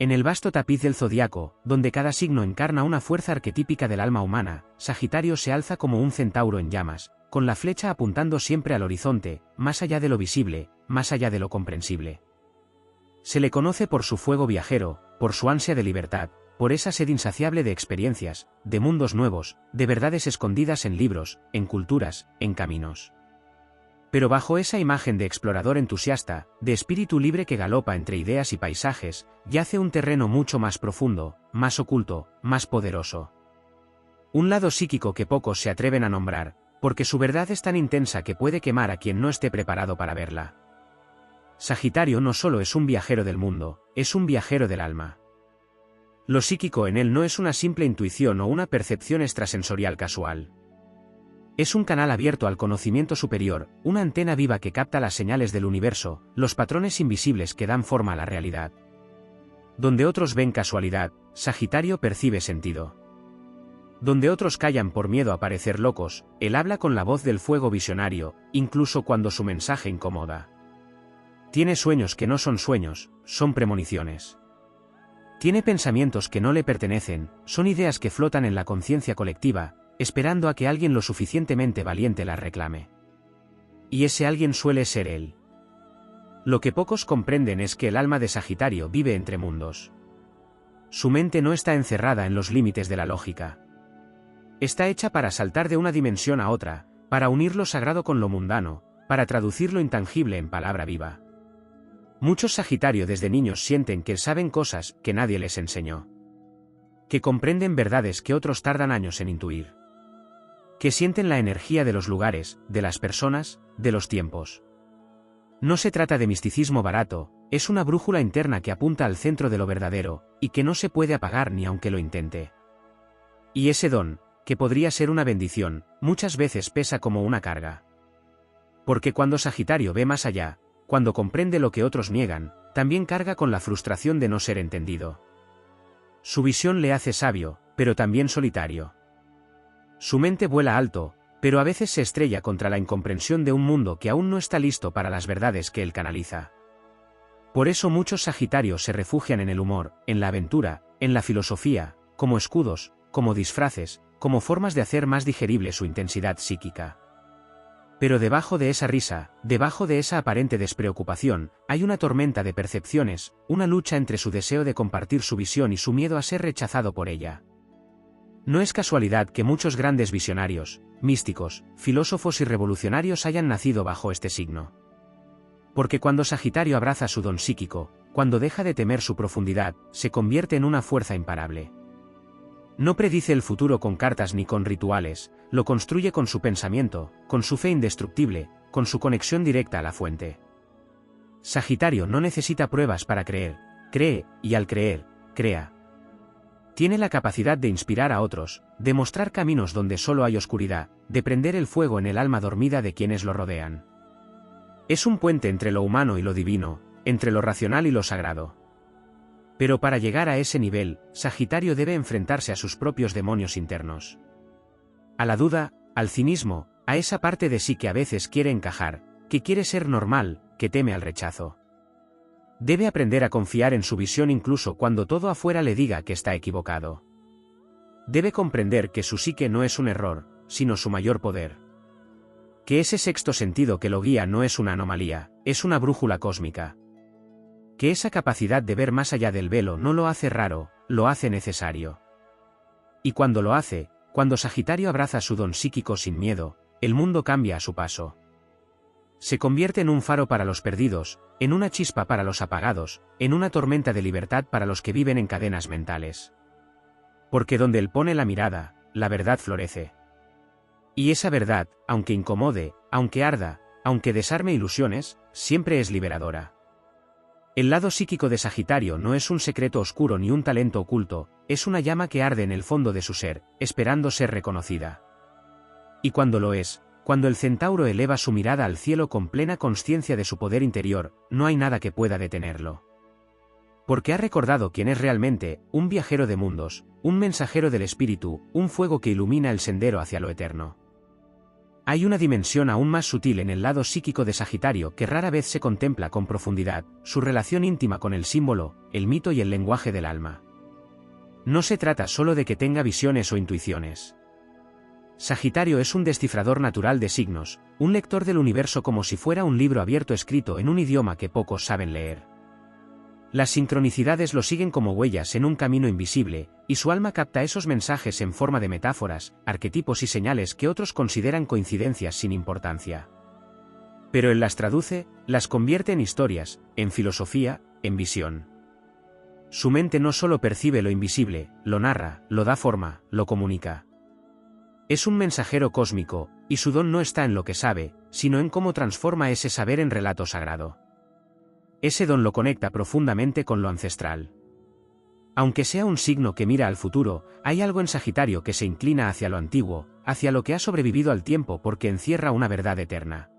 En el vasto tapiz del zodiaco, donde cada signo encarna una fuerza arquetípica del alma humana, Sagitario se alza como un centauro en llamas, con la flecha apuntando siempre al horizonte, más allá de lo visible, más allá de lo comprensible. Se le conoce por su fuego viajero, por su ansia de libertad, por esa sed insaciable de experiencias, de mundos nuevos, de verdades escondidas en libros, en culturas, en caminos. Pero bajo esa imagen de explorador entusiasta, de espíritu libre que galopa entre ideas y paisajes, yace un terreno mucho más profundo, más oculto, más poderoso. Un lado psíquico que pocos se atreven a nombrar, porque su verdad es tan intensa que puede quemar a quien no esté preparado para verla. Sagitario no solo es un viajero del mundo, es un viajero del alma. Lo psíquico en él no es una simple intuición o una percepción extrasensorial casual. Es un canal abierto al conocimiento superior, una antena viva que capta las señales del universo, los patrones invisibles que dan forma a la realidad. Donde otros ven casualidad, Sagitario percibe sentido. Donde otros callan por miedo a parecer locos, él habla con la voz del fuego visionario, incluso cuando su mensaje incomoda. Tiene sueños que no son sueños, son premoniciones. Tiene pensamientos que no le pertenecen, son ideas que flotan en la conciencia colectiva, esperando a que alguien lo suficientemente valiente las reclame. Y ese alguien suele ser él. Lo que pocos comprenden es que el alma de Sagitario vive entre mundos. Su mente no está encerrada en los límites de la lógica. Está hecha para saltar de una dimensión a otra, para unir lo sagrado con lo mundano, para traducir lo intangible en palabra viva. Muchos Sagitario desde niños sienten que saben cosas que nadie les enseñó. Que comprenden verdades que otros tardan años en intuir. Que sienten la energía de los lugares, de las personas, de los tiempos. No se trata de misticismo barato, es una brújula interna que apunta al centro de lo verdadero, y que no se puede apagar ni aunque lo intente. Y ese don, que podría ser una bendición, muchas veces pesa como una carga. Porque cuando Sagitario ve más allá, cuando comprende lo que otros niegan, también carga con la frustración de no ser entendido. Su visión le hace sabio, pero también solitario. Su mente vuela alto, pero a veces se estrella contra la incomprensión de un mundo que aún no está listo para las verdades que él canaliza. Por eso muchos Sagitarios se refugian en el humor, en la aventura, en la filosofía, como escudos, como disfraces, como formas de hacer más digerible su intensidad psíquica. Pero debajo de esa risa, debajo de esa aparente despreocupación, hay una tormenta de percepciones, una lucha entre su deseo de compartir su visión y su miedo a ser rechazado por ella. No es casualidad que muchos grandes visionarios, místicos, filósofos y revolucionarios hayan nacido bajo este signo. Porque cuando Sagitario abraza su don psíquico, cuando deja de temer su profundidad, se convierte en una fuerza imparable. No predice el futuro con cartas ni con rituales, lo construye con su pensamiento, con su fe indestructible, con su conexión directa a la fuente. Sagitario no necesita pruebas para creer, cree, y al creer, crea. Tiene la capacidad de inspirar a otros, de mostrar caminos donde solo hay oscuridad, de prender el fuego en el alma dormida de quienes lo rodean. Es un puente entre lo humano y lo divino, entre lo racional y lo sagrado. Pero para llegar a ese nivel, Sagitario debe enfrentarse a sus propios demonios internos. A la duda, al cinismo, a esa parte de sí que a veces quiere encajar, que quiere ser normal, que teme al rechazo. Debe aprender a confiar en su visión incluso cuando todo afuera le diga que está equivocado. Debe comprender que su psique no es un error, sino su mayor poder. Que ese sexto sentido que lo guía no es una anomalía, es una brújula cósmica. Que esa capacidad de ver más allá del velo no lo hace raro, lo hace necesario. Y cuando lo hace, cuando Sagitario abraza su don psíquico sin miedo, el mundo cambia a su paso. Se convierte en un faro para los perdidos, en una chispa para los apagados, en una tormenta de libertad para los que viven en cadenas mentales. Porque donde él pone la mirada, la verdad florece. Y esa verdad, aunque incomode, aunque arda, aunque desarme ilusiones, siempre es liberadora. El lado psíquico de Sagitario no es un secreto oscuro ni un talento oculto, es una llama que arde en el fondo de su ser, esperando ser reconocida. Y cuando lo es, cuando el centauro eleva su mirada al cielo con plena consciencia de su poder interior, no hay nada que pueda detenerlo. Porque ha recordado quién es realmente, un viajero de mundos, un mensajero del espíritu, un fuego que ilumina el sendero hacia lo eterno. Hay una dimensión aún más sutil en el lado psíquico de Sagitario que rara vez se contempla con profundidad, su relación íntima con el símbolo, el mito y el lenguaje del alma. No se trata solo de que tenga visiones o intuiciones. Sagitario es un descifrador natural de signos, un lector del universo como si fuera un libro abierto escrito en un idioma que pocos saben leer. Las sincronicidades lo siguen como huellas en un camino invisible, y su alma capta esos mensajes en forma de metáforas, arquetipos y señales que otros consideran coincidencias sin importancia. Pero él las traduce, las convierte en historias, en filosofía, en visión. Su mente no solo percibe lo invisible, lo narra, lo da forma, lo comunica. Es un mensajero cósmico, y su don no está en lo que sabe, sino en cómo transforma ese saber en relato sagrado. Ese don lo conecta profundamente con lo ancestral. Aunque sea un signo que mira al futuro, hay algo en Sagitario que se inclina hacia lo antiguo, hacia lo que ha sobrevivido al tiempo porque encierra una verdad eterna.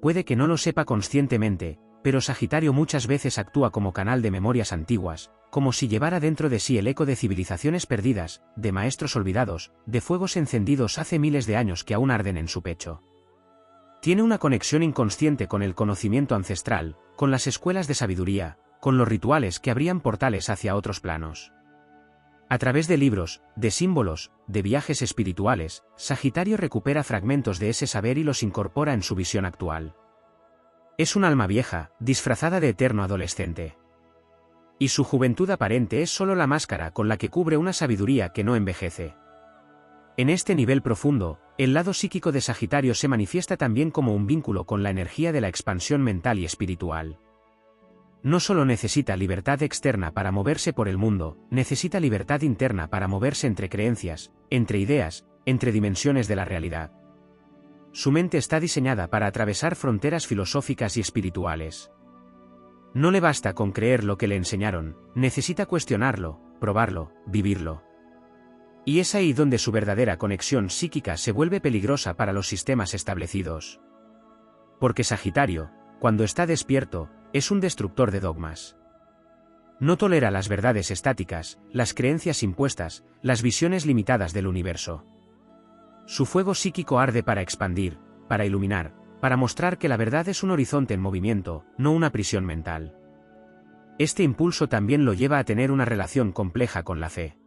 Puede que no lo sepa conscientemente, pero Sagitario muchas veces actúa como canal de memorias antiguas, como si llevara dentro de sí el eco de civilizaciones perdidas, de maestros olvidados, de fuegos encendidos hace miles de años que aún arden en su pecho. Tiene una conexión inconsciente con el conocimiento ancestral, con las escuelas de sabiduría, con los rituales que abrían portales hacia otros planos. A través de libros, de símbolos, de viajes espirituales, Sagitario recupera fragmentos de ese saber y los incorpora en su visión actual. Es un alma vieja, disfrazada de eterno adolescente. Y su juventud aparente es solo la máscara con la que cubre una sabiduría que no envejece. En este nivel profundo, el lado psíquico de Sagitario se manifiesta también como un vínculo con la energía de la expansión mental y espiritual. No solo necesita libertad externa para moverse por el mundo, necesita libertad interna para moverse entre creencias, entre ideas, entre dimensiones de la realidad. Su mente está diseñada para atravesar fronteras filosóficas y espirituales. No le basta con creer lo que le enseñaron, necesita cuestionarlo, probarlo, vivirlo. Y es ahí donde su verdadera conexión psíquica se vuelve peligrosa para los sistemas establecidos. Porque Sagitario, cuando está despierto, es un destructor de dogmas. No tolera las verdades estáticas, las creencias impuestas, las visiones limitadas del universo. Su fuego psíquico arde para expandir, para iluminar, para mostrar que la verdad es un horizonte en movimiento, no una prisión mental. Este impulso también lo lleva a tener una relación compleja con la fe.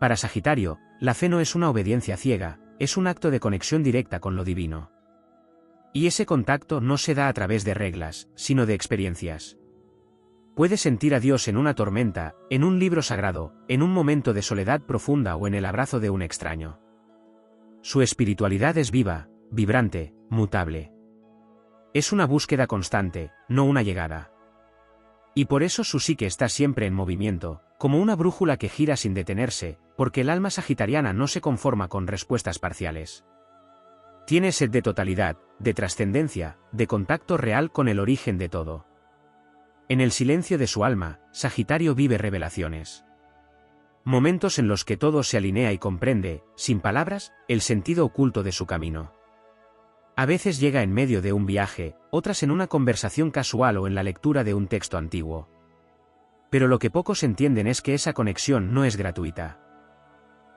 Para Sagitario, la fe no es una obediencia ciega, es un acto de conexión directa con lo divino. Y ese contacto no se da a través de reglas, sino de experiencias. Puede sentir a Dios en una tormenta, en un libro sagrado, en un momento de soledad profunda o en el abrazo de un extraño. Su espiritualidad es viva, vibrante, mutable. Es una búsqueda constante, no una llegada. Y por eso su psique está siempre en movimiento, como una brújula que gira sin detenerse, porque el alma sagitariana no se conforma con respuestas parciales. Tiene sed de totalidad, de trascendencia, de contacto real con el origen de todo. En el silencio de su alma, Sagitario vive revelaciones. Momentos en los que todo se alinea y comprende, sin palabras, el sentido oculto de su camino. A veces llega en medio de un viaje, otras en una conversación casual o en la lectura de un texto antiguo. Pero lo que pocos entienden es que esa conexión no es gratuita.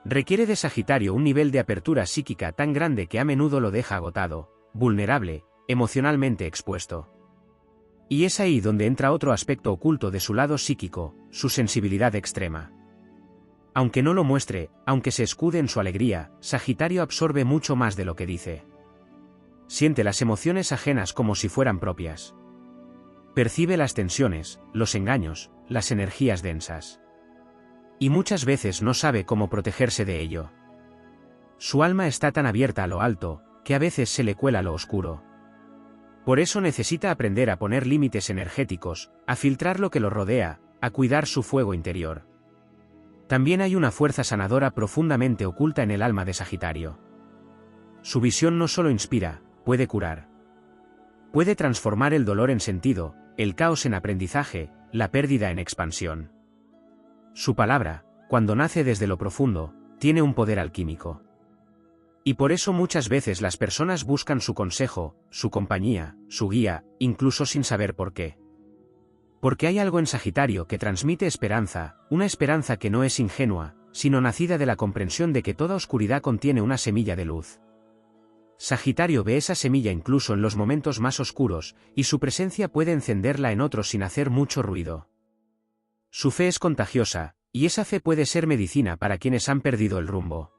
Requiere de Sagitario un nivel de apertura psíquica tan grande que a menudo lo deja agotado, vulnerable, emocionalmente expuesto. Y es ahí donde entra otro aspecto oculto de su lado psíquico, su sensibilidad extrema. Aunque no lo muestre, aunque se escude en su alegría, Sagitario absorbe mucho más de lo que dice. Siente las emociones ajenas como si fueran propias. Percibe las tensiones, los engaños, las energías densas. Y muchas veces no sabe cómo protegerse de ello. Su alma está tan abierta a lo alto, que a veces se le cuela lo oscuro. Por eso necesita aprender a poner límites energéticos, a filtrar lo que lo rodea, a cuidar su fuego interior. También hay una fuerza sanadora profundamente oculta en el alma de Sagitario. Su visión no solo inspira, puede curar. Puede transformar el dolor en sentido, el caos en aprendizaje, la pérdida en expansión. Su palabra, cuando nace desde lo profundo, tiene un poder alquímico. Y por eso muchas veces las personas buscan su consejo, su compañía, su guía, incluso sin saber por qué. Porque hay algo en Sagitario que transmite esperanza, una esperanza que no es ingenua, sino nacida de la comprensión de que toda oscuridad contiene una semilla de luz. Sagitario ve esa semilla incluso en los momentos más oscuros, y su presencia puede encenderla en otros sin hacer mucho ruido. Su fe es contagiosa, y esa fe puede ser medicina para quienes han perdido el rumbo.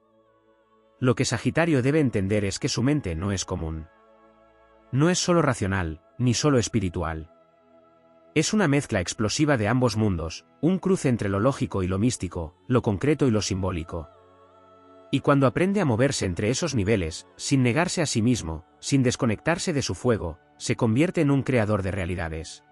Lo que Sagitario debe entender es que su mente no es común. No es solo racional, ni solo espiritual. Es una mezcla explosiva de ambos mundos, un cruce entre lo lógico y lo místico, lo concreto y lo simbólico. Y cuando aprende a moverse entre esos niveles, sin negarse a sí mismo, sin desconectarse de su fuego, se convierte en un creador de realidades.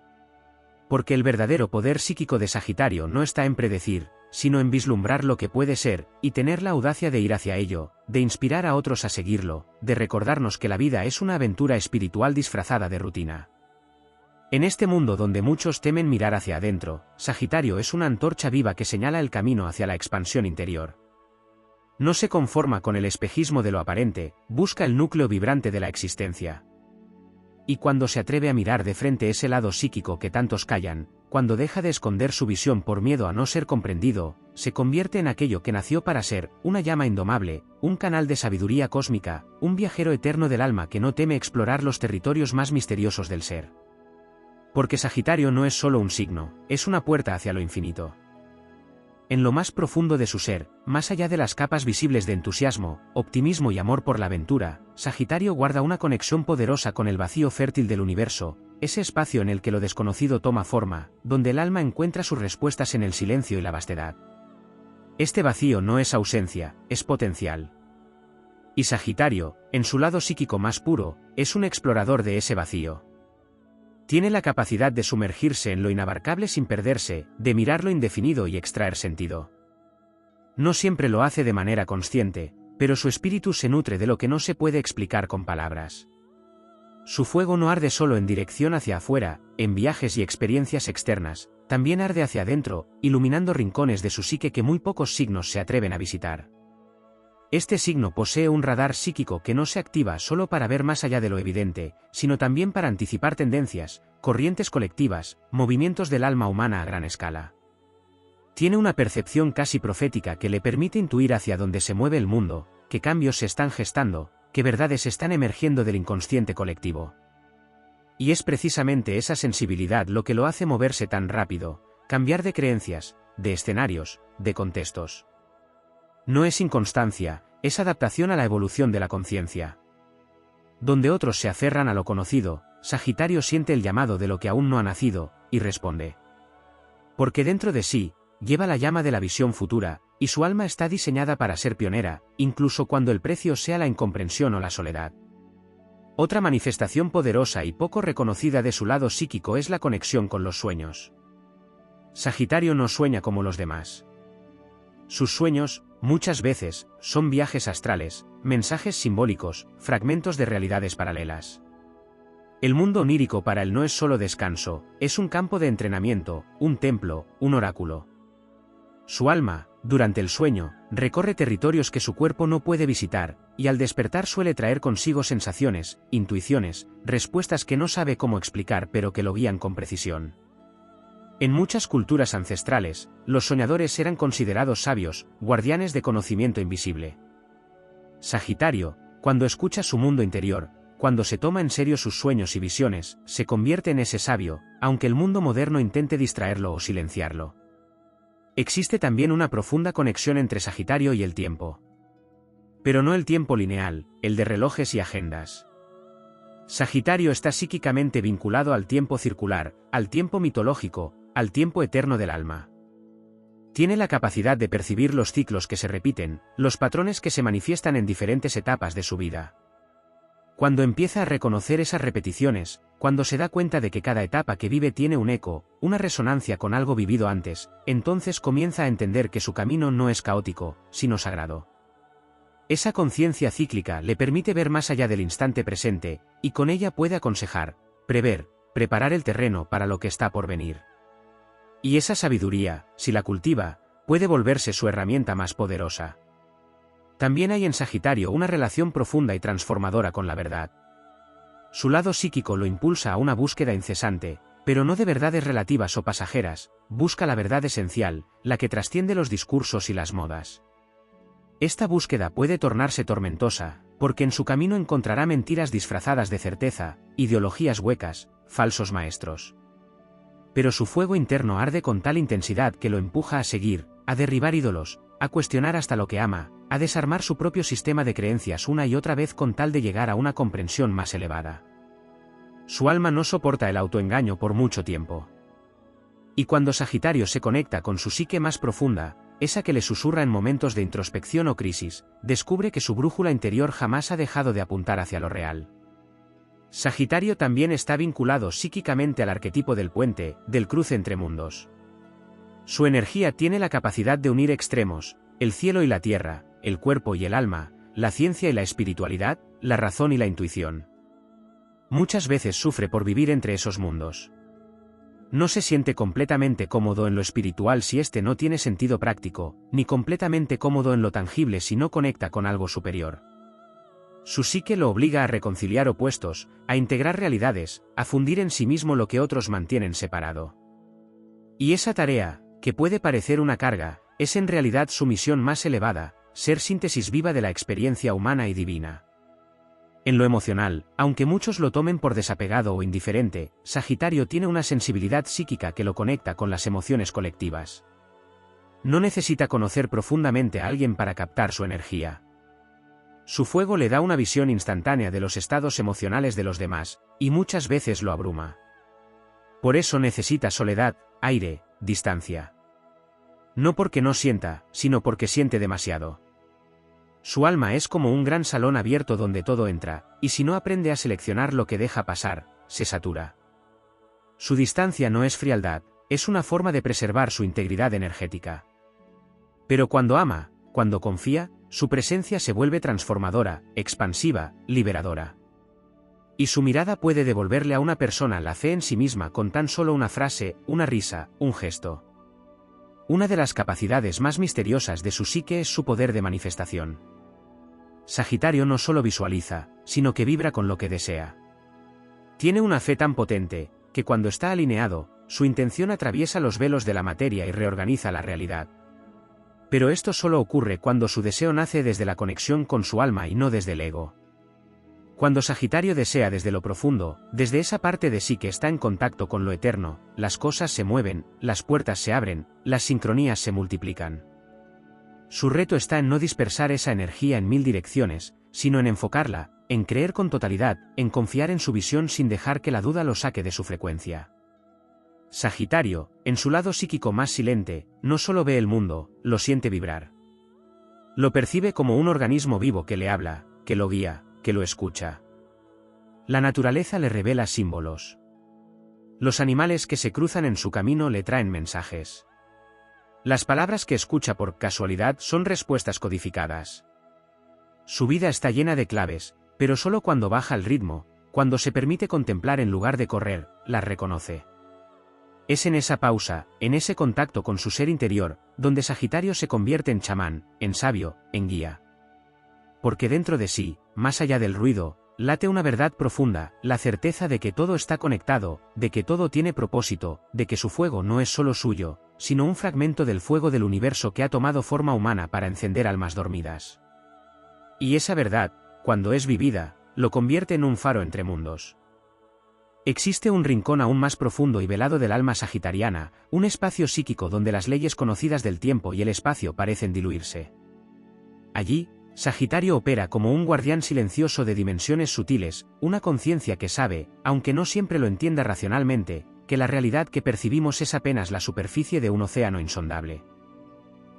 Porque el verdadero poder psíquico de Sagitario no está en predecir, sino en vislumbrar lo que puede ser, y tener la audacia de ir hacia ello, de inspirar a otros a seguirlo, de recordarnos que la vida es una aventura espiritual disfrazada de rutina. En este mundo donde muchos temen mirar hacia adentro, Sagitario es una antorcha viva que señala el camino hacia la expansión interior. No se conforma con el espejismo de lo aparente, busca el núcleo vibrante de la existencia. Y cuando se atreve a mirar de frente ese lado psíquico que tantos callan, cuando deja de esconder su visión por miedo a no ser comprendido, se convierte en aquello que nació para ser, una llama indomable, un canal de sabiduría cósmica, un viajero eterno del alma que no teme explorar los territorios más misteriosos del ser. Porque Sagitario no es solo un signo, es una puerta hacia lo infinito. En lo más profundo de su ser, más allá de las capas visibles de entusiasmo, optimismo y amor por la aventura, Sagitario guarda una conexión poderosa con el vacío fértil del universo, ese espacio en el que lo desconocido toma forma, donde el alma encuentra sus respuestas en el silencio y la vastedad. Este vacío no es ausencia, es potencial. Y Sagitario, en su lado psíquico más puro, es un explorador de ese vacío. Tiene la capacidad de sumergirse en lo inabarcable sin perderse, de mirar lo indefinido y extraer sentido. No siempre lo hace de manera consciente, pero su espíritu se nutre de lo que no se puede explicar con palabras. Su fuego no arde solo en dirección hacia afuera, en viajes y experiencias externas, también arde hacia adentro, iluminando rincones de su psique que muy pocos signos se atreven a visitar. Este signo posee un radar psíquico que no se activa solo para ver más allá de lo evidente, sino también para anticipar tendencias, corrientes colectivas, movimientos del alma humana a gran escala. Tiene una percepción casi profética que le permite intuir hacia dónde se mueve el mundo, qué cambios se están gestando, qué verdades están emergiendo del inconsciente colectivo. Y es precisamente esa sensibilidad lo que lo hace moverse tan rápido, cambiar de creencias, de escenarios, de contextos. No es inconstancia, es adaptación a la evolución de la conciencia. Donde otros se aferran a lo conocido, Sagitario siente el llamado de lo que aún no ha nacido, y responde. Porque dentro de sí, lleva la llama de la visión futura, y su alma está diseñada para ser pionera, incluso cuando el precio sea la incomprensión o la soledad. Otra manifestación poderosa y poco reconocida de su lado psíquico es la conexión con los sueños. Sagitario no sueña como los demás. Sus sueños, muchas veces, son viajes astrales, mensajes simbólicos, fragmentos de realidades paralelas. El mundo onírico para él no es solo descanso, es un campo de entrenamiento, un templo, un oráculo. Su alma, durante el sueño, recorre territorios que su cuerpo no puede visitar, y al despertar suele traer consigo sensaciones, intuiciones, respuestas que no sabe cómo explicar pero que lo guían con precisión. En muchas culturas ancestrales, los soñadores eran considerados sabios, guardianes de conocimiento invisible. Sagitario, cuando escucha su mundo interior, cuando se toma en serio sus sueños y visiones, se convierte en ese sabio, aunque el mundo moderno intente distraerlo o silenciarlo. Existe también una profunda conexión entre Sagitario y el tiempo. Pero no el tiempo lineal, el de relojes y agendas. Sagitario está psíquicamente vinculado al tiempo circular, al tiempo mitológico, al tiempo eterno del alma. Tiene la capacidad de percibir los ciclos que se repiten, los patrones que se manifiestan en diferentes etapas de su vida. Cuando empieza a reconocer esas repeticiones, cuando se da cuenta de que cada etapa que vive tiene un eco, una resonancia con algo vivido antes, entonces comienza a entender que su camino no es caótico, sino sagrado. Esa conciencia cíclica le permite ver más allá del instante presente, y con ella puede aconsejar, prever, preparar el terreno para lo que está por venir. Y esa sabiduría, si la cultiva, puede volverse su herramienta más poderosa. También hay en Sagitario una relación profunda y transformadora con la verdad. Su lado psíquico lo impulsa a una búsqueda incesante, pero no de verdades relativas o pasajeras, busca la verdad esencial, la que trasciende los discursos y las modas. Esta búsqueda puede tornarse tormentosa, porque en su camino encontrará mentiras disfrazadas de certeza, ideologías huecas, falsos maestros. Pero su fuego interno arde con tal intensidad que lo empuja a seguir, a derribar ídolos, a cuestionar hasta lo que ama, a desarmar su propio sistema de creencias una y otra vez con tal de llegar a una comprensión más elevada. Su alma no soporta el autoengaño por mucho tiempo. Y cuando Sagitario se conecta con su psique más profunda, esa que le susurra en momentos de introspección o crisis, descubre que su brújula interior jamás ha dejado de apuntar hacia lo real. Sagitario también está vinculado psíquicamente al arquetipo del puente, del cruce entre mundos. Su energía tiene la capacidad de unir extremos, el cielo y la tierra, el cuerpo y el alma, la ciencia y la espiritualidad, la razón y la intuición. Muchas veces sufre por vivir entre esos mundos. No se siente completamente cómodo en lo espiritual si este no tiene sentido práctico, ni completamente cómodo en lo tangible si no conecta con algo superior. Su psique lo obliga a reconciliar opuestos, a integrar realidades, a fundir en sí mismo lo que otros mantienen separado. Y esa tarea, que puede parecer una carga, es en realidad su misión más elevada, ser síntesis viva de la experiencia humana y divina. En lo emocional, aunque muchos lo tomen por desapegado o indiferente, Sagitario tiene una sensibilidad psíquica que lo conecta con las emociones colectivas. No necesita conocer profundamente a alguien para captar su energía. Su fuego le da una visión instantánea de los estados emocionales de los demás, y muchas veces lo abruma. Por eso necesita soledad, aire, distancia. No porque no sienta, sino porque siente demasiado. Su alma es como un gran salón abierto donde todo entra, y si no aprende a seleccionar lo que deja pasar, se satura. Su distancia no es frialdad, es una forma de preservar su integridad energética. Pero cuando ama, cuando confía, su presencia se vuelve transformadora, expansiva, liberadora. Y su mirada puede devolverle a una persona la fe en sí misma con tan solo una frase, una risa, un gesto. Una de las capacidades más misteriosas de su psique es su poder de manifestación. Sagitario no solo visualiza, sino que vibra con lo que desea. Tiene una fe tan potente, que cuando está alineado, su intención atraviesa los velos de la materia y reorganiza la realidad. Pero esto solo ocurre cuando su deseo nace desde la conexión con su alma y no desde el ego. Cuando Sagitario desea desde lo profundo, desde esa parte de sí que está en contacto con lo eterno, las cosas se mueven, las puertas se abren, las sincronías se multiplican. Su reto está en no dispersar esa energía en mil direcciones, sino en enfocarla, en creer con totalidad, en confiar en su visión sin dejar que la duda lo saque de su frecuencia. Sagitario, en su lado psíquico más silente, no solo ve el mundo, lo siente vibrar. Lo percibe como un organismo vivo que le habla, que lo guía, que lo escucha. La naturaleza le revela símbolos. Los animales que se cruzan en su camino le traen mensajes. Las palabras que escucha por casualidad son respuestas codificadas. Su vida está llena de claves, pero solo cuando baja el ritmo, cuando se permite contemplar en lugar de correr, las reconoce. Es en esa pausa, en ese contacto con su ser interior, donde Sagitario se convierte en chamán, en sabio, en guía. Porque dentro de sí, más allá del ruido, late una verdad profunda, la certeza de que todo está conectado, de que todo tiene propósito, de que su fuego no es solo suyo, sino un fragmento del fuego del universo que ha tomado forma humana para encender almas dormidas. Y esa verdad, cuando es vivida, lo convierte en un faro entre mundos. Existe un rincón aún más profundo y velado del alma sagitariana, un espacio psíquico donde las leyes conocidas del tiempo y el espacio parecen diluirse. Allí, Sagitario opera como un guardián silencioso de dimensiones sutiles, una conciencia que sabe, aunque no siempre lo entienda racionalmente, que la realidad que percibimos es apenas la superficie de un océano insondable.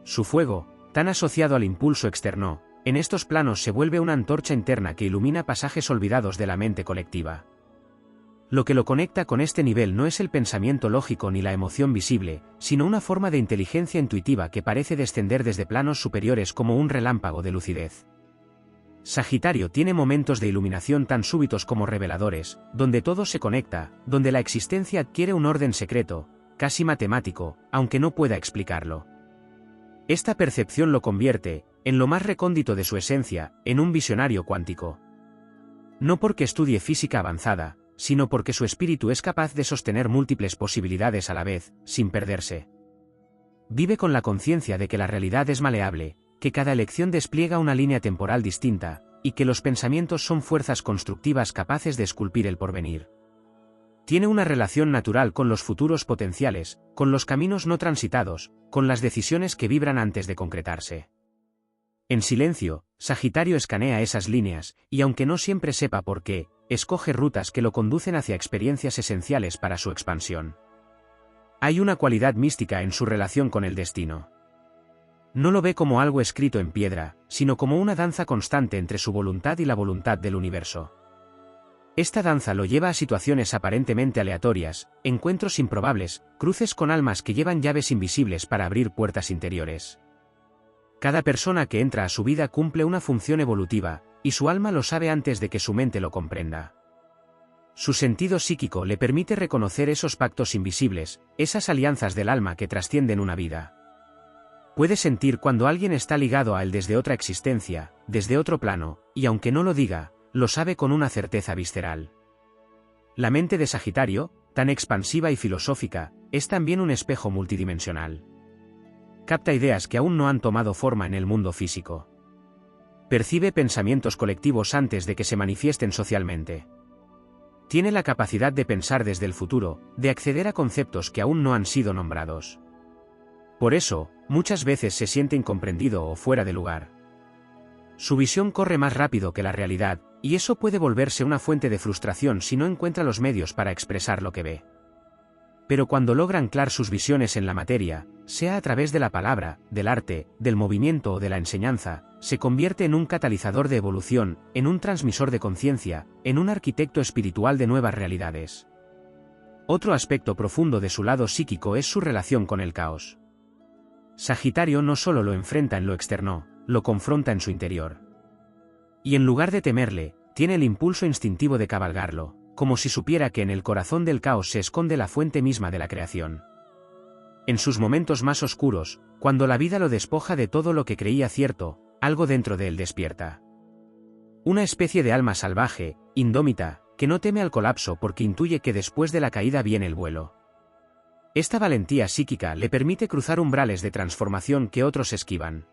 Su fuego, tan asociado al impulso externo, en estos planos se vuelve una antorcha interna que ilumina pasajes olvidados de la mente colectiva. Lo que lo conecta con este nivel no es el pensamiento lógico ni la emoción visible, sino una forma de inteligencia intuitiva que parece descender desde planos superiores como un relámpago de lucidez. Sagitario tiene momentos de iluminación tan súbitos como reveladores, donde todo se conecta, donde la existencia adquiere un orden secreto, casi matemático, aunque no pueda explicarlo. Esta percepción lo convierte, en lo más recóndito de su esencia, en un visionario cuántico. No porque estudie física avanzada, sino porque su espíritu es capaz de sostener múltiples posibilidades a la vez, sin perderse. Vive con la conciencia de que la realidad es maleable, que cada elección despliega una línea temporal distinta, y que los pensamientos son fuerzas constructivas capaces de esculpir el porvenir. Tiene una relación natural con los futuros potenciales, con los caminos no transitados, con las decisiones que vibran antes de concretarse. En silencio, Sagitario escanea esas líneas, y aunque no siempre sepa por qué, escoge rutas que lo conducen hacia experiencias esenciales para su expansión. Hay una cualidad mística en su relación con el destino. No lo ve como algo escrito en piedra, sino como una danza constante entre su voluntad y la voluntad del universo. Esta danza lo lleva a situaciones aparentemente aleatorias, encuentros improbables, cruces con almas que llevan llaves invisibles para abrir puertas interiores. Cada persona que entra a su vida cumple una función evolutiva, y su alma lo sabe antes de que su mente lo comprenda. Su sentido psíquico le permite reconocer esos pactos invisibles, esas alianzas del alma que trascienden una vida. Puede sentir cuando alguien está ligado a él desde otra existencia, desde otro plano, y aunque no lo diga, lo sabe con una certeza visceral. La mente de Sagitario, tan expansiva y filosófica, es también un espejo multidimensional. Capta ideas que aún no han tomado forma en el mundo físico. Percibe pensamientos colectivos antes de que se manifiesten socialmente. Tiene la capacidad de pensar desde el futuro, de acceder a conceptos que aún no han sido nombrados. Por eso, muchas veces se siente incomprendido o fuera de lugar. Su visión corre más rápido que la realidad, y eso puede volverse una fuente de frustración si no encuentra los medios para expresar lo que ve. Pero cuando logra anclar sus visiones en la materia, sea a través de la palabra, del arte, del movimiento o de la enseñanza, se convierte en un catalizador de evolución, en un transmisor de conciencia, en un arquitecto espiritual de nuevas realidades. Otro aspecto profundo de su lado psíquico es su relación con el caos. Sagitario no solo lo enfrenta en lo externo, lo confronta en su interior. Y en lugar de temerle, tiene el impulso instintivo de cabalgarlo, como si supiera que en el corazón del caos se esconde la fuente misma de la creación. En sus momentos más oscuros, cuando la vida lo despoja de todo lo que creía cierto, algo dentro de él despierta. Una especie de alma salvaje, indómita, que no teme al colapso porque intuye que después de la caída viene el vuelo. Esta valentía psíquica le permite cruzar umbrales de transformación que otros esquivan.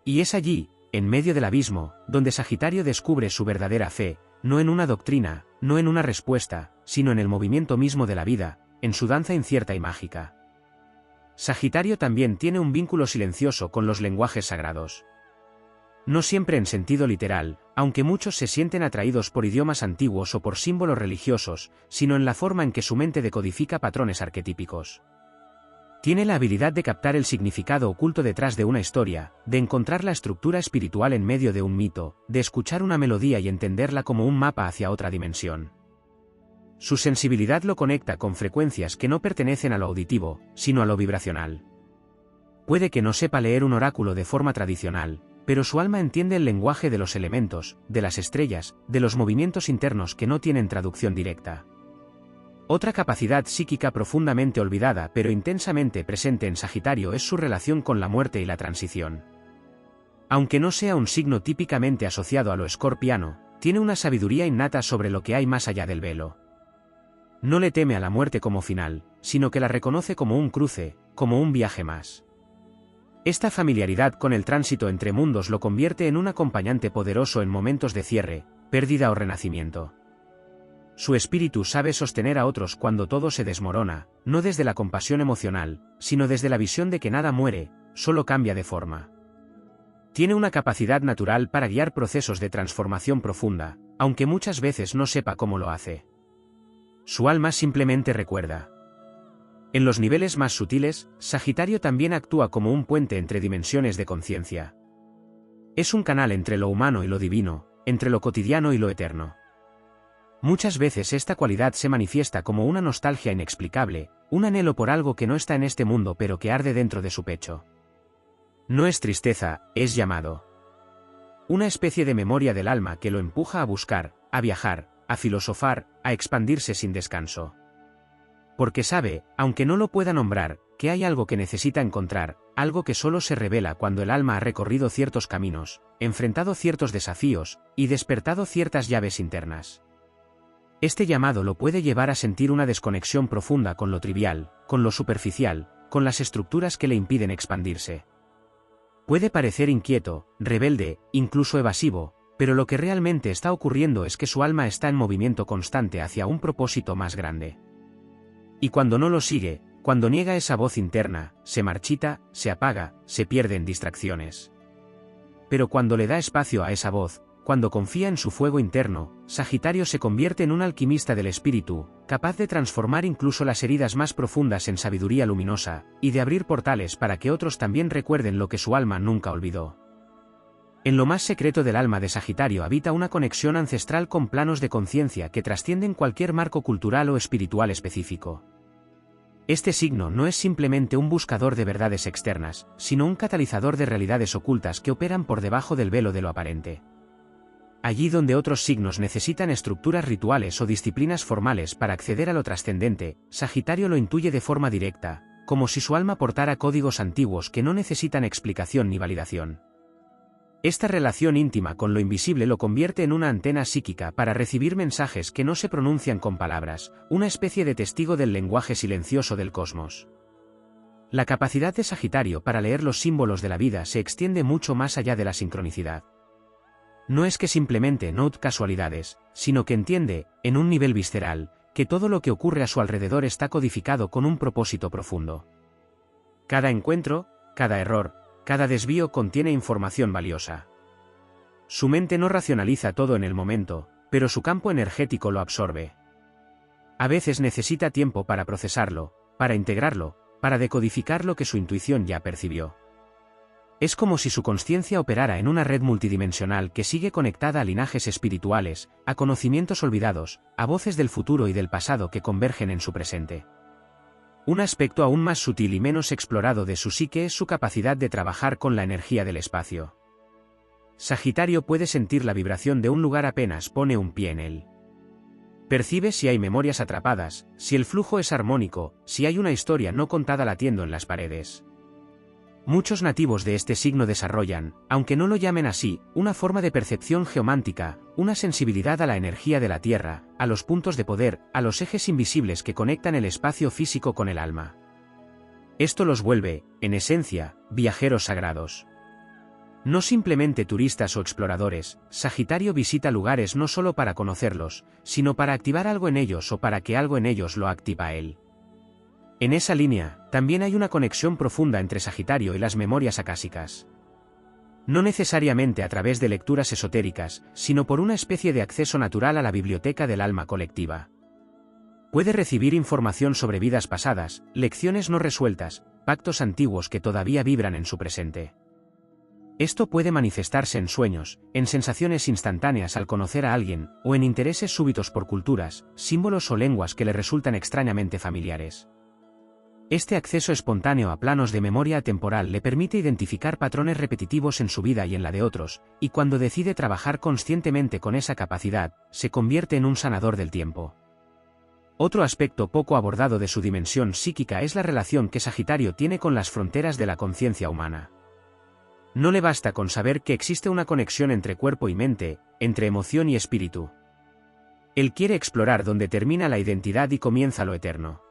Y es allí, en medio del abismo, donde Sagitario descubre su verdadera fe, no en una doctrina, no en una respuesta, sino en el movimiento mismo de la vida, en su danza incierta y mágica. Sagitario también tiene un vínculo silencioso con los lenguajes sagrados. No siempre en sentido literal, aunque muchos se sienten atraídos por idiomas antiguos o por símbolos religiosos, sino en la forma en que su mente decodifica patrones arquetípicos. Tiene la habilidad de captar el significado oculto detrás de una historia, de encontrar la estructura espiritual en medio de un mito, de escuchar una melodía y entenderla como un mapa hacia otra dimensión. Su sensibilidad lo conecta con frecuencias que no pertenecen a lo auditivo, sino a lo vibracional. Puede que no sepa leer un oráculo de forma tradicional, pero su alma entiende el lenguaje de los elementos, de las estrellas, de los movimientos internos que no tienen traducción directa. Otra capacidad psíquica profundamente olvidada pero intensamente presente en Sagitario es su relación con la muerte y la transición. Aunque no sea un signo típicamente asociado a lo escorpiano, tiene una sabiduría innata sobre lo que hay más allá del velo. No le teme a la muerte como final, sino que la reconoce como un cruce, como un viaje más. Esta familiaridad con el tránsito entre mundos lo convierte en un acompañante poderoso en momentos de cierre, pérdida o renacimiento. Su espíritu sabe sostener a otros cuando todo se desmorona, no desde la compasión emocional, sino desde la visión de que nada muere, solo cambia de forma. Tiene una capacidad natural para guiar procesos de transformación profunda, aunque muchas veces no sepa cómo lo hace. Su alma simplemente recuerda. En los niveles más sutiles, Sagitario también actúa como un puente entre dimensiones de conciencia. Es un canal entre lo humano y lo divino, entre lo cotidiano y lo eterno. Muchas veces esta cualidad se manifiesta como una nostalgia inexplicable, un anhelo por algo que no está en este mundo pero que arde dentro de su pecho. No es tristeza, es llamado. Una especie de memoria del alma que lo empuja a buscar, a viajar, a filosofar, a expandirse sin descanso. Porque sabe, aunque no lo pueda nombrar, que hay algo que necesita encontrar, algo que solo se revela cuando el alma ha recorrido ciertos caminos, enfrentado ciertos desafíos, y despertado ciertas llaves internas. Este llamado lo puede llevar a sentir una desconexión profunda con lo trivial, con lo superficial, con las estructuras que le impiden expandirse. Puede parecer inquieto, rebelde, incluso evasivo, pero lo que realmente está ocurriendo es que su alma está en movimiento constante hacia un propósito más grande. Y cuando no lo sigue, cuando niega esa voz interna, se marchita, se apaga, se pierde en distracciones. Pero cuando le da espacio a esa voz, cuando confía en su fuego interno, Sagitario se convierte en un alquimista del espíritu, capaz de transformar incluso las heridas más profundas en sabiduría luminosa, y de abrir portales para que otros también recuerden lo que su alma nunca olvidó. En lo más secreto del alma de Sagitario habita una conexión ancestral con planos de conciencia que trascienden cualquier marco cultural o espiritual específico. Este signo no es simplemente un buscador de verdades externas, sino un catalizador de realidades ocultas que operan por debajo del velo de lo aparente. Allí donde otros signos necesitan estructuras rituales o disciplinas formales para acceder a lo trascendente, Sagitario lo intuye de forma directa, como si su alma portara códigos antiguos que no necesitan explicación ni validación. Esta relación íntima con lo invisible lo convierte en una antena psíquica para recibir mensajes que no se pronuncian con palabras, una especie de testigo del lenguaje silencioso del cosmos. La capacidad de Sagitario para leer los símbolos de la vida se extiende mucho más allá de la sincronicidad. No es que simplemente note casualidades, sino que entiende, en un nivel visceral, que todo lo que ocurre a su alrededor está codificado con un propósito profundo. Cada encuentro, cada error, cada desvío contiene información valiosa. Su mente no racionaliza todo en el momento, pero su campo energético lo absorbe. A veces necesita tiempo para procesarlo, para integrarlo, para decodificar lo que su intuición ya percibió. Es como si su consciencia operara en una red multidimensional que sigue conectada a linajes espirituales, a conocimientos olvidados, a voces del futuro y del pasado que convergen en su presente. Un aspecto aún más sutil y menos explorado de su psique es su capacidad de trabajar con la energía del espacio. Sagitario puede sentir la vibración de un lugar apenas pone un pie en él. Percibe si hay memorias atrapadas, si el flujo es armónico, si hay una historia no contada latiendo en las paredes. Muchos nativos de este signo desarrollan, aunque no lo llamen así, una forma de percepción geomántica, una sensibilidad a la energía de la Tierra, a los puntos de poder, a los ejes invisibles que conectan el espacio físico con el alma. Esto los vuelve, en esencia, viajeros sagrados. No simplemente turistas o exploradores, Sagitario visita lugares no solo para conocerlos, sino para activar algo en ellos o para que algo en ellos lo activa a él. En esa línea, también hay una conexión profunda entre Sagitario y las memorias acásicas. No necesariamente a través de lecturas esotéricas, sino por una especie de acceso natural a la biblioteca del alma colectiva. Puede recibir información sobre vidas pasadas, lecciones no resueltas, pactos antiguos que todavía vibran en su presente. Esto puede manifestarse en sueños, en sensaciones instantáneas al conocer a alguien, o en intereses súbitos por culturas, símbolos o lenguas que le resultan extrañamente familiares. Este acceso espontáneo a planos de memoria atemporal le permite identificar patrones repetitivos en su vida y en la de otros, y cuando decide trabajar conscientemente con esa capacidad, se convierte en un sanador del tiempo. Otro aspecto poco abordado de su dimensión psíquica es la relación que Sagitario tiene con las fronteras de la conciencia humana. No le basta con saber que existe una conexión entre cuerpo y mente, entre emoción y espíritu. Él quiere explorar dónde termina la identidad y comienza lo eterno.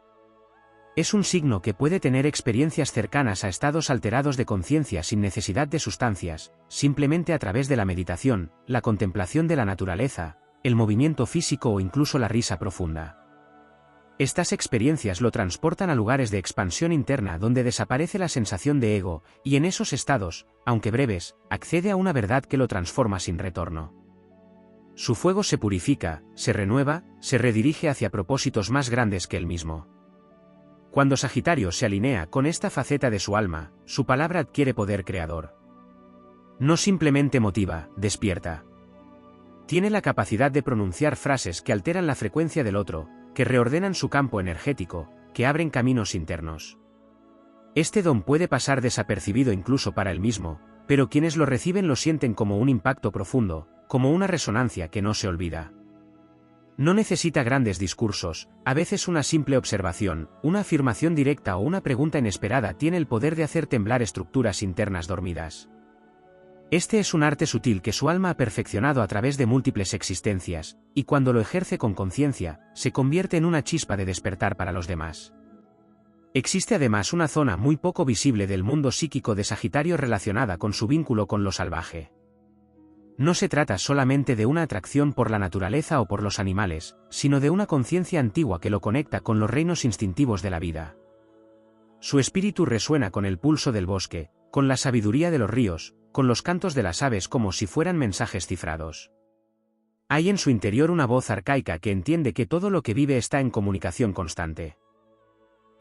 Es un signo que puede tener experiencias cercanas a estados alterados de conciencia sin necesidad de sustancias, simplemente a través de la meditación, la contemplación de la naturaleza, el movimiento físico o incluso la risa profunda. Estas experiencias lo transportan a lugares de expansión interna donde desaparece la sensación de ego, y en esos estados, aunque breves, accede a una verdad que lo transforma sin retorno. Su fuego se purifica, se renueva, se redirige hacia propósitos más grandes que él mismo. Cuando Sagitario se alinea con esta faceta de su alma, su palabra adquiere poder creador. No simplemente motiva, despierta. Tiene la capacidad de pronunciar frases que alteran la frecuencia del otro, que reordenan su campo energético, que abren caminos internos. Este don puede pasar desapercibido incluso para él mismo, pero quienes lo reciben lo sienten como un impacto profundo, como una resonancia que no se olvida. No necesita grandes discursos, a veces una simple observación, una afirmación directa o una pregunta inesperada tiene el poder de hacer temblar estructuras internas dormidas. Este es un arte sutil que su alma ha perfeccionado a través de múltiples existencias, y cuando lo ejerce con conciencia, se convierte en una chispa de despertar para los demás. Existe además una zona muy poco visible del mundo psíquico de Sagitario relacionada con su vínculo con lo salvaje. No se trata solamente de una atracción por la naturaleza o por los animales, sino de una conciencia antigua que lo conecta con los reinos instintivos de la vida. Su espíritu resuena con el pulso del bosque, con la sabiduría de los ríos, con los cantos de las aves como si fueran mensajes cifrados. Hay en su interior una voz arcaica que entiende que todo lo que vive está en comunicación constante.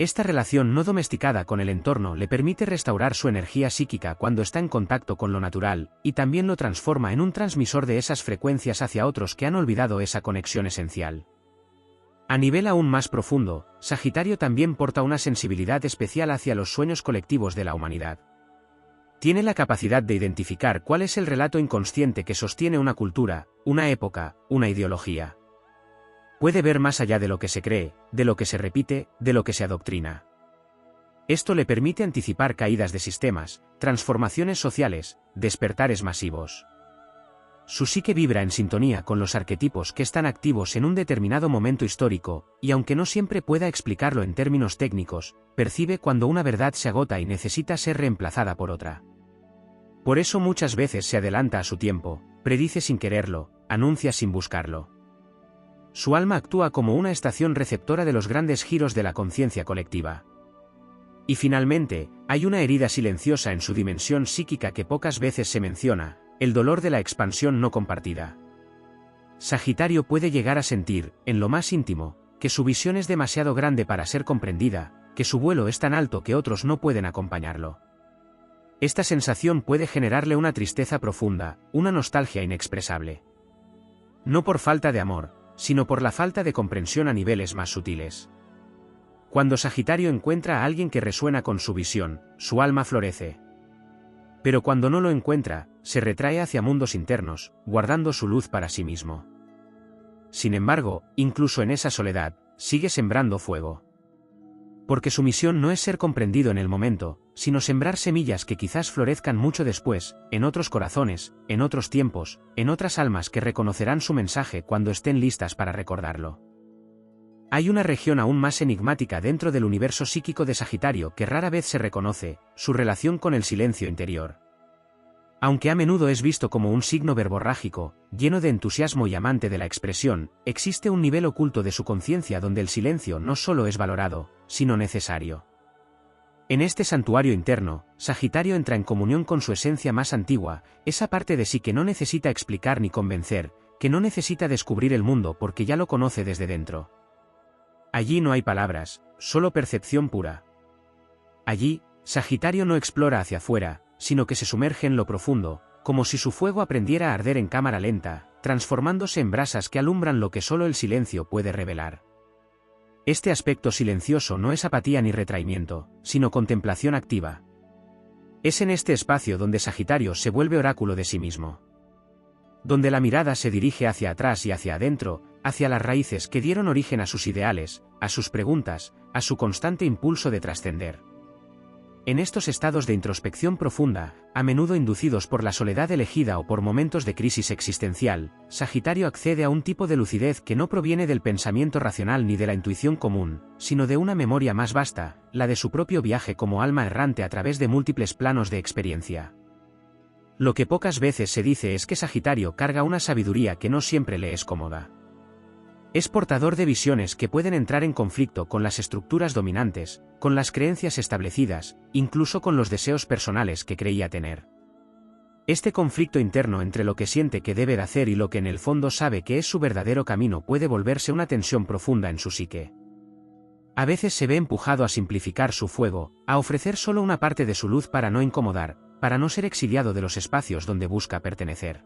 Esta relación no domesticada con el entorno le permite restaurar su energía psíquica cuando está en contacto con lo natural, y también lo transforma en un transmisor de esas frecuencias hacia otros que han olvidado esa conexión esencial. A nivel aún más profundo, Sagitario también porta una sensibilidad especial hacia los sueños colectivos de la humanidad. Tiene la capacidad de identificar cuál es el relato inconsciente que sostiene una cultura, una época, una ideología. Puede ver más allá de lo que se cree, de lo que se repite, de lo que se adoctrina. Esto le permite anticipar caídas de sistemas, transformaciones sociales, despertares masivos. Su psique vibra en sintonía con los arquetipos que están activos en un determinado momento histórico, y aunque no siempre pueda explicarlo en términos técnicos, percibe cuando una verdad se agota y necesita ser reemplazada por otra. Por eso muchas veces se adelanta a su tiempo, predice sin quererlo, anuncia sin buscarlo. Su alma actúa como una estación receptora de los grandes giros de la conciencia colectiva. Y finalmente, hay una herida silenciosa en su dimensión psíquica que pocas veces se menciona, el dolor de la expansión no compartida. Sagitario puede llegar a sentir, en lo más íntimo, que su visión es demasiado grande para ser comprendida, que su vuelo es tan alto que otros no pueden acompañarlo. Esta sensación puede generarle una tristeza profunda, una nostalgia inexpresable. No por falta de amor, sino por la falta de comprensión a niveles más sutiles. Cuando Sagitario encuentra a alguien que resuena con su visión, su alma florece. Pero cuando no lo encuentra, se retrae hacia mundos internos, guardando su luz para sí mismo. Sin embargo, incluso en esa soledad, sigue sembrando fuego. Porque su misión no es ser comprendido en el momento, sino sembrar semillas que quizás florezcan mucho después, en otros corazones, en otros tiempos, en otras almas que reconocerán su mensaje cuando estén listas para recordarlo. Hay una región aún más enigmática dentro del universo psíquico de Sagitario que rara vez se reconoce, su relación con el silencio interior. Aunque a menudo es visto como un signo verborrágico, lleno de entusiasmo y amante de la expresión, existe un nivel oculto de su conciencia donde el silencio no solo es valorado, sino necesario. En este santuario interno, Sagitario entra en comunión con su esencia más antigua, esa parte de sí que no necesita explicar ni convencer, que no necesita descubrir el mundo porque ya lo conoce desde dentro. Allí no hay palabras, solo percepción pura. Allí, Sagitario no explora hacia afuera, sino que se sumerge en lo profundo, como si su fuego aprendiera a arder en cámara lenta, transformándose en brasas que alumbran lo que solo el silencio puede revelar. Este aspecto silencioso no es apatía ni retraimiento, sino contemplación activa. Es en este espacio donde Sagitario se vuelve oráculo de sí mismo. Donde la mirada se dirige hacia atrás y hacia adentro, hacia las raíces que dieron origen a sus ideales, a sus preguntas, a su constante impulso de trascender. En estos estados de introspección profunda, a menudo inducidos por la soledad elegida o por momentos de crisis existencial, Sagitario accede a un tipo de lucidez que no proviene del pensamiento racional ni de la intuición común, sino de una memoria más vasta, la de su propio viaje como alma errante a través de múltiples planos de experiencia. Lo que pocas veces se dice es que Sagitario carga una sabiduría que no siempre le es cómoda. Es portador de visiones que pueden entrar en conflicto con las estructuras dominantes, con las creencias establecidas, incluso con los deseos personales que creía tener. Este conflicto interno entre lo que siente que debe de hacer y lo que en el fondo sabe que es su verdadero camino puede volverse una tensión profunda en su psique. A veces se ve empujado a simplificar su fuego, a ofrecer solo una parte de su luz para no incomodar, para no ser exiliado de los espacios donde busca pertenecer.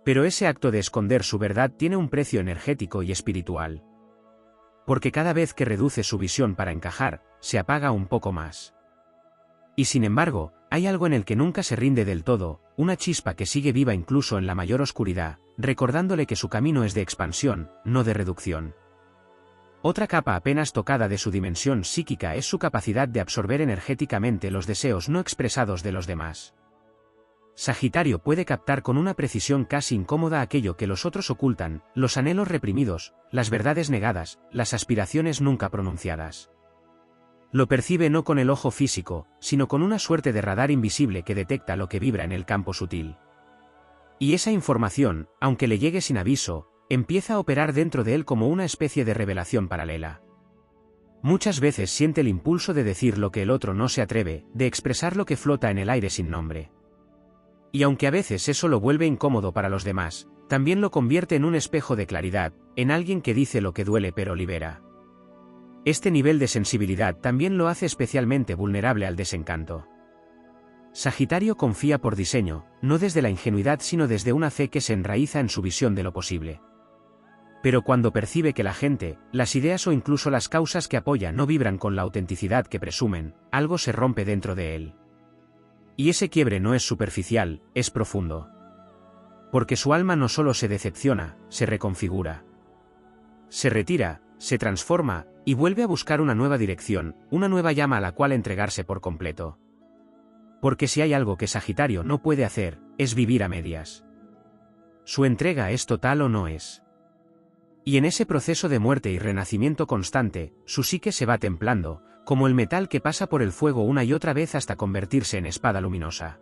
Pero ese acto de esconder su verdad tiene un precio energético y espiritual. Porque cada vez que reduce su visión para encajar, se apaga un poco más. Y sin embargo, hay algo en el que nunca se rinde del todo, una chispa que sigue viva incluso en la mayor oscuridad, recordándole que su camino es de expansión, no de reducción. Otra capa apenas tocada de su dimensión psíquica es su capacidad de absorber energéticamente los deseos no expresados de los demás. Sagitario puede captar con una precisión casi incómoda aquello que los otros ocultan, los anhelos reprimidos, las verdades negadas, las aspiraciones nunca pronunciadas. Lo percibe no con el ojo físico, sino con una suerte de radar invisible que detecta lo que vibra en el campo sutil. Y esa información, aunque le llegue sin aviso, empieza a operar dentro de él como una especie de revelación paralela. Muchas veces siente el impulso de decir lo que el otro no se atreve, de expresar lo que flota en el aire sin nombre. Y aunque a veces eso lo vuelve incómodo para los demás, también lo convierte en un espejo de claridad, en alguien que dice lo que duele pero libera. Este nivel de sensibilidad también lo hace especialmente vulnerable al desencanto. Sagitario confía por diseño, no desde la ingenuidad sino desde una fe que se enraiza en su visión de lo posible. Pero cuando percibe que la gente, las ideas o incluso las causas que apoya no vibran con la autenticidad que presumen, algo se rompe dentro de él. Y ese quiebre no es superficial, es profundo. Porque su alma no solo se decepciona, se reconfigura. Se retira, se transforma, y vuelve a buscar una nueva dirección, una nueva llama a la cual entregarse por completo. Porque si hay algo que Sagitario no puede hacer, es vivir a medias. Su entrega es total o no es. Y en ese proceso de muerte y renacimiento constante, su psique se va templando, como el metal que pasa por el fuego una y otra vez hasta convertirse en espada luminosa.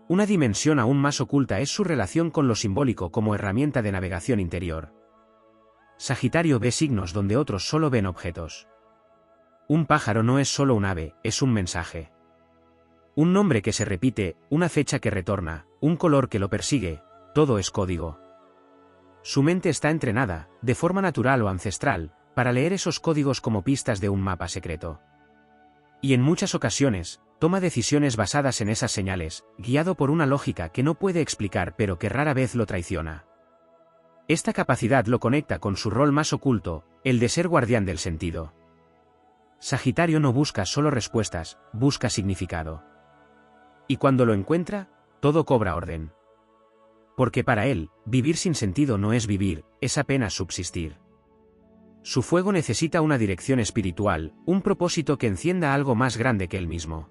Una dimensión aún más oculta es su relación con lo simbólico como herramienta de navegación interior. Sagitario ve signos donde otros solo ven objetos. Un pájaro no es solo un ave, es un mensaje. Un nombre que se repite, una fecha que retorna, un color que lo persigue, todo es código. Su mente está entrenada, de forma natural o ancestral, para leer esos códigos como pistas de un mapa secreto. Y en muchas ocasiones, toma decisiones basadas en esas señales, guiado por una lógica que no puede explicar pero que rara vez lo traiciona. Esta capacidad lo conecta con su rol más oculto, el de ser guardián del sentido. Sagitario no busca solo respuestas, busca significado. Y cuando lo encuentra, todo cobra orden. Porque para él, vivir sin sentido no es vivir, es apenas subsistir. Su fuego necesita una dirección espiritual, un propósito que encienda algo más grande que él mismo.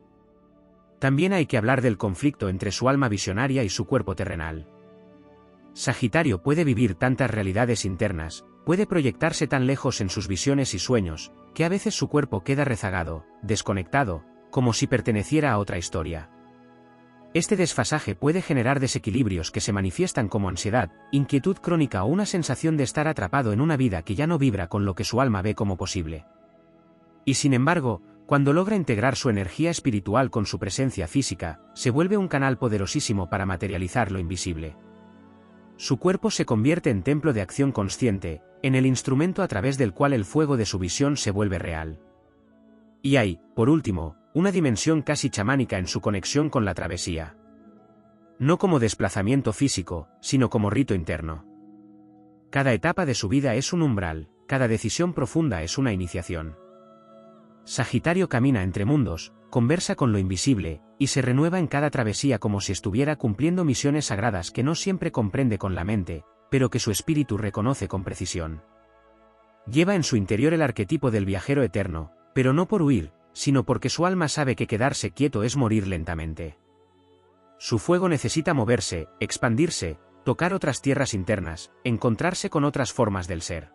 También hay que hablar del conflicto entre su alma visionaria y su cuerpo terrenal. Sagitario puede vivir tantas realidades internas, puede proyectarse tan lejos en sus visiones y sueños, que a veces su cuerpo queda rezagado, desconectado, como si perteneciera a otra historia. Este desfasaje puede generar desequilibrios que se manifiestan como ansiedad, inquietud crónica o una sensación de estar atrapado en una vida que ya no vibra con lo que su alma ve como posible. Y sin embargo, cuando logra integrar su energía espiritual con su presencia física, se vuelve un canal poderosísimo para materializar lo invisible. Su cuerpo se convierte en templo de acción consciente, en el instrumento a través del cual el fuego de su visión se vuelve real. Y hay, por último, una dimensión casi chamánica en su conexión con la travesía. No como desplazamiento físico, sino como rito interno. Cada etapa de su vida es un umbral, cada decisión profunda es una iniciación. Sagitario camina entre mundos, conversa con lo invisible, y se renueva en cada travesía como si estuviera cumpliendo misiones sagradas que no siempre comprende con la mente, pero que su espíritu reconoce con precisión. Lleva en su interior el arquetipo del viajero eterno, pero no por huir, sino porque su alma sabe que quedarse quieto es morir lentamente. Su fuego necesita moverse, expandirse, tocar otras tierras internas, encontrarse con otras formas del ser.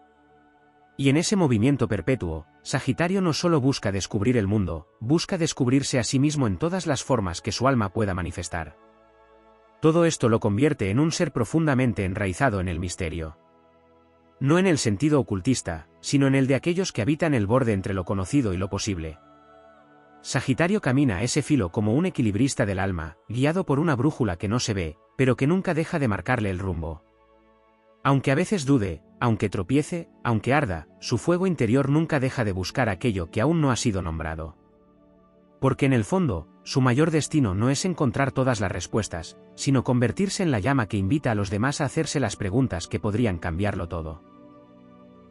Y en ese movimiento perpetuo, Sagitario no solo busca descubrir el mundo, busca descubrirse a sí mismo en todas las formas que su alma pueda manifestar. Todo esto lo convierte en un ser profundamente enraizado en el misterio. No en el sentido ocultista, sino en el de aquellos que habitan el borde entre lo conocido y lo posible. Sagitario camina a ese filo como un equilibrista del alma, guiado por una brújula que no se ve, pero que nunca deja de marcarle el rumbo. Aunque a veces dude, aunque tropiece, aunque arda, su fuego interior nunca deja de buscar aquello que aún no ha sido nombrado. Porque en el fondo, su mayor destino no es encontrar todas las respuestas, sino convertirse en la llama que invita a los demás a hacerse las preguntas que podrían cambiarlo todo.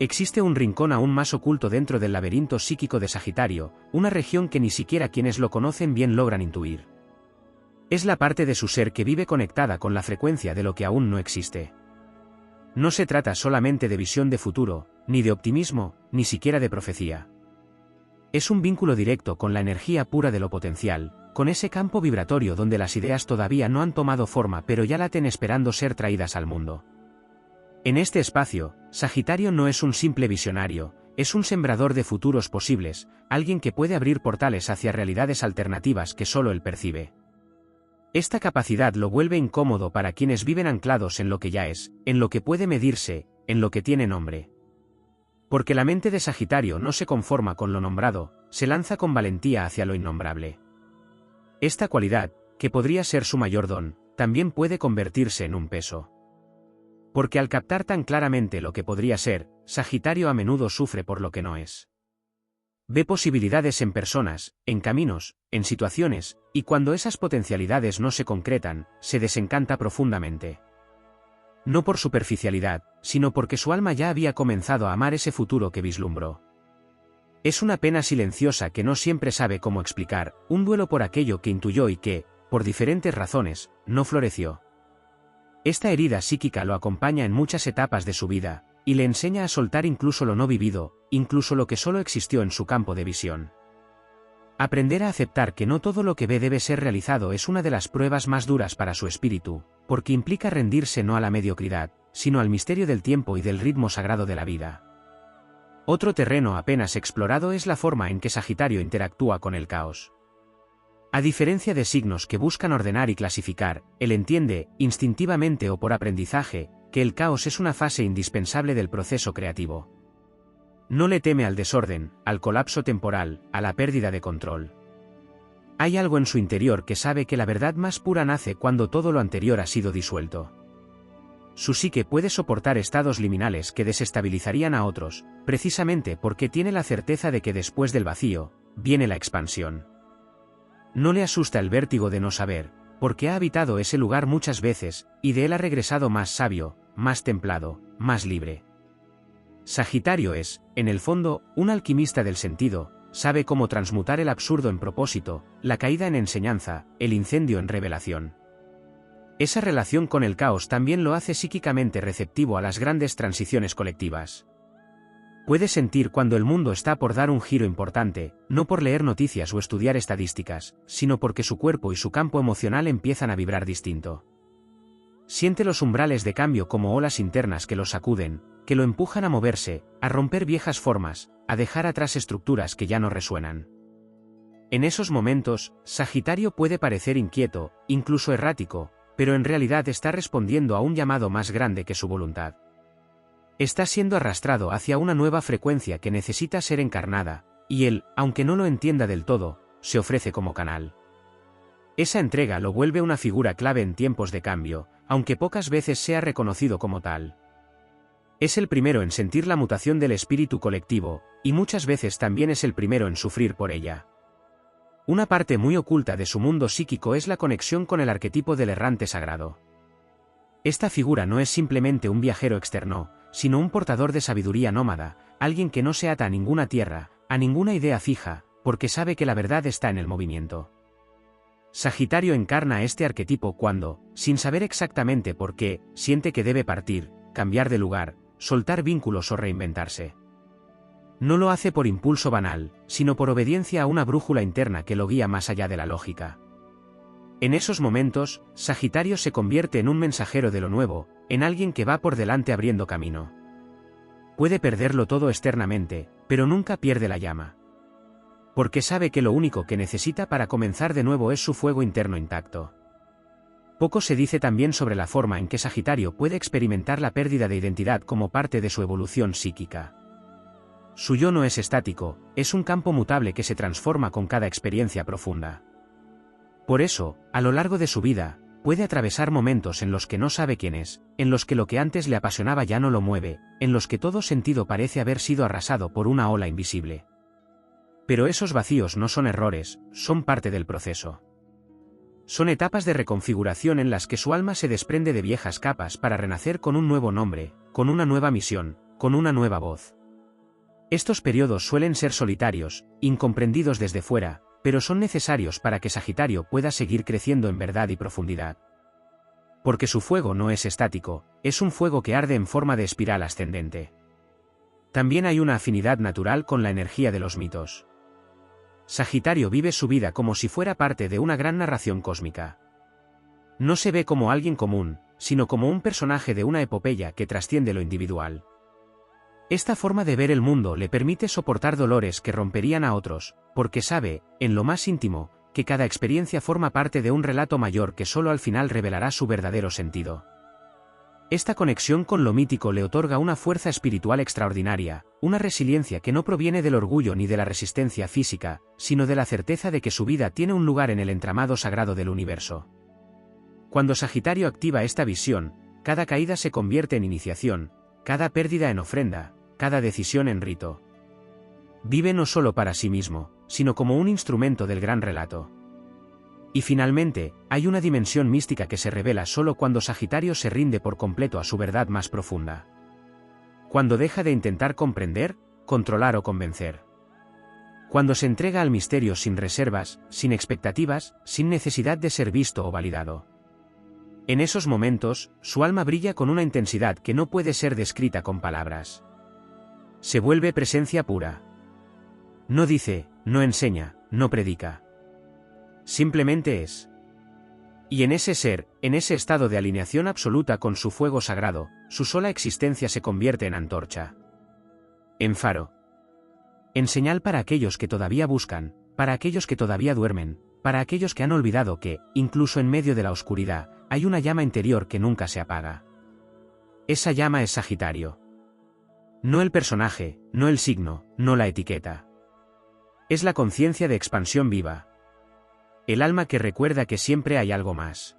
Existe un rincón aún más oculto dentro del laberinto psíquico de Sagitario, una región que ni siquiera quienes lo conocen bien logran intuir. Es la parte de su ser que vive conectada con la frecuencia de lo que aún no existe. No se trata solamente de visión de futuro, ni de optimismo, ni siquiera de profecía. Es un vínculo directo con la energía pura de lo potencial, con ese campo vibratorio donde las ideas todavía no han tomado forma pero ya laten esperando ser traídas al mundo. En este espacio, Sagitario no es un simple visionario, es un sembrador de futuros posibles, alguien que puede abrir portales hacia realidades alternativas que solo él percibe. Esta capacidad lo vuelve incómodo para quienes viven anclados en lo que ya es, en lo que puede medirse, en lo que tiene nombre. Porque la mente de Sagitario no se conforma con lo nombrado, se lanza con valentía hacia lo innombrable. Esta cualidad, que podría ser su mayor don, también puede convertirse en un peso. Porque al captar tan claramente lo que podría ser, Sagitario a menudo sufre por lo que no es. Ve posibilidades en personas, en caminos, en situaciones, y cuando esas potencialidades no se concretan, se desencanta profundamente. No por superficialidad, sino porque su alma ya había comenzado a amar ese futuro que vislumbró. Es una pena silenciosa que no siempre sabe cómo explicar, un duelo por aquello que intuyó y que, por diferentes razones, no floreció. Esta herida psíquica lo acompaña en muchas etapas de su vida, y le enseña a soltar incluso lo no vivido, incluso lo que solo existió en su campo de visión. Aprender a aceptar que no todo lo que ve debe ser realizado es una de las pruebas más duras para su espíritu, porque implica rendirse no a la mediocridad, sino al misterio del tiempo y del ritmo sagrado de la vida. Otro terreno apenas explorado es la forma en que Sagitario interactúa con el caos. A diferencia de signos que buscan ordenar y clasificar, él entiende, instintivamente o por aprendizaje, que el caos es una fase indispensable del proceso creativo. No le teme al desorden, al colapso temporal, a la pérdida de control. Hay algo en su interior que sabe que la verdad más pura nace cuando todo lo anterior ha sido disuelto. Su psique puede soportar estados liminales que desestabilizarían a otros, precisamente porque tiene la certeza de que después del vacío, viene la expansión. No le asusta el vértigo de no saber, porque ha habitado ese lugar muchas veces, y de él ha regresado más sabio, más templado, más libre. Sagitario es, en el fondo, un alquimista del sentido, sabe cómo transmutar el absurdo en propósito, la caída en enseñanza, el incendio en revelación. Esa relación con el caos también lo hace psíquicamente receptivo a las grandes transiciones colectivas. Puede sentir cuando el mundo está por dar un giro importante, no por leer noticias o estudiar estadísticas, sino porque su cuerpo y su campo emocional empiezan a vibrar distinto. Siente los umbrales de cambio como olas internas que lo sacuden, que lo empujan a moverse, a romper viejas formas, a dejar atrás estructuras que ya no resuenan. En esos momentos, Sagitario puede parecer inquieto, incluso errático, pero en realidad está respondiendo a un llamado más grande que su voluntad. Está siendo arrastrado hacia una nueva frecuencia que necesita ser encarnada, y él, aunque no lo entienda del todo, se ofrece como canal. Esa entrega lo vuelve una figura clave en tiempos de cambio, aunque pocas veces sea reconocido como tal. Es el primero en sentir la mutación del espíritu colectivo, y muchas veces también es el primero en sufrir por ella. Una parte muy oculta de su mundo psíquico es la conexión con el arquetipo del errante sagrado. Esta figura no es simplemente un viajero externo, sino un portador de sabiduría nómada, alguien que no se ata a ninguna tierra, a ninguna idea fija, porque sabe que la verdad está en el movimiento. Sagitario encarna este arquetipo cuando, sin saber exactamente por qué, siente que debe partir, cambiar de lugar, soltar vínculos o reinventarse. No lo hace por impulso banal, sino por obediencia a una brújula interna que lo guía más allá de la lógica. En esos momentos, Sagitario se convierte en un mensajero de lo nuevo, en alguien que va por delante abriendo camino. Puede perderlo todo externamente, pero nunca pierde la llama. Porque sabe que lo único que necesita para comenzar de nuevo es su fuego interno intacto. Poco se dice también sobre la forma en que Sagitario puede experimentar la pérdida de identidad como parte de su evolución psíquica. Su yo no es estático, es un campo mutable que se transforma con cada experiencia profunda. Por eso, a lo largo de su vida, puede atravesar momentos en los que no sabe quién es, en los que lo que antes le apasionaba ya no lo mueve, en los que todo sentido parece haber sido arrasado por una ola invisible. Pero esos vacíos no son errores, son parte del proceso. Son etapas de reconfiguración en las que su alma se desprende de viejas capas para renacer con un nuevo nombre, con una nueva misión, con una nueva voz. Estos periodos suelen ser solitarios, incomprendidos desde fuera, pero son necesarios para que Sagitario pueda seguir creciendo en verdad y profundidad. Porque su fuego no es estático, es un fuego que arde en forma de espiral ascendente. También hay una afinidad natural con la energía de los mitos. Sagitario vive su vida como si fuera parte de una gran narración cósmica. No se ve como alguien común, sino como un personaje de una epopeya que trasciende lo individual. Esta forma de ver el mundo le permite soportar dolores que romperían a otros, porque sabe, en lo más íntimo, que cada experiencia forma parte de un relato mayor que solo al final revelará su verdadero sentido. Esta conexión con lo mítico le otorga una fuerza espiritual extraordinaria, una resiliencia que no proviene del orgullo ni de la resistencia física, sino de la certeza de que su vida tiene un lugar en el entramado sagrado del universo. Cuando Sagitario activa esta visión, cada caída se convierte en iniciación, cada pérdida en ofrenda, cada decisión en rito. Vive no solo para sí mismo, sino como un instrumento del gran relato. Y finalmente, hay una dimensión mística que se revela solo cuando Sagitario se rinde por completo a su verdad más profunda. Cuando deja de intentar comprender, controlar o convencer. Cuando se entrega al misterio sin reservas, sin expectativas, sin necesidad de ser visto o validado. En esos momentos, su alma brilla con una intensidad que no puede ser descrita con palabras. Se vuelve presencia pura. No dice, no enseña, no predica. Simplemente es. Y en ese ser, en ese estado de alineación absoluta con su fuego sagrado, su sola existencia se convierte en antorcha. En faro. En señal para aquellos que todavía buscan, para aquellos que todavía duermen, para aquellos que han olvidado que, incluso en medio de la oscuridad, hay una llama interior que nunca se apaga. Esa llama es Sagitario. No el personaje, no el signo, no la etiqueta. Es la conciencia de expansión viva. El alma que recuerda que siempre hay algo más.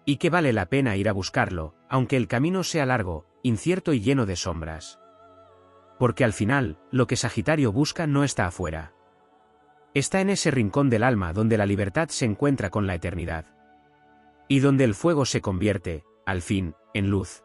Y que vale la pena ir a buscarlo, aunque el camino sea largo, incierto y lleno de sombras. Porque al final, lo que Sagitario busca no está afuera. Está en ese rincón del alma donde la libertad se encuentra con la eternidad. Y donde el fuego se convierte, al fin, en luz.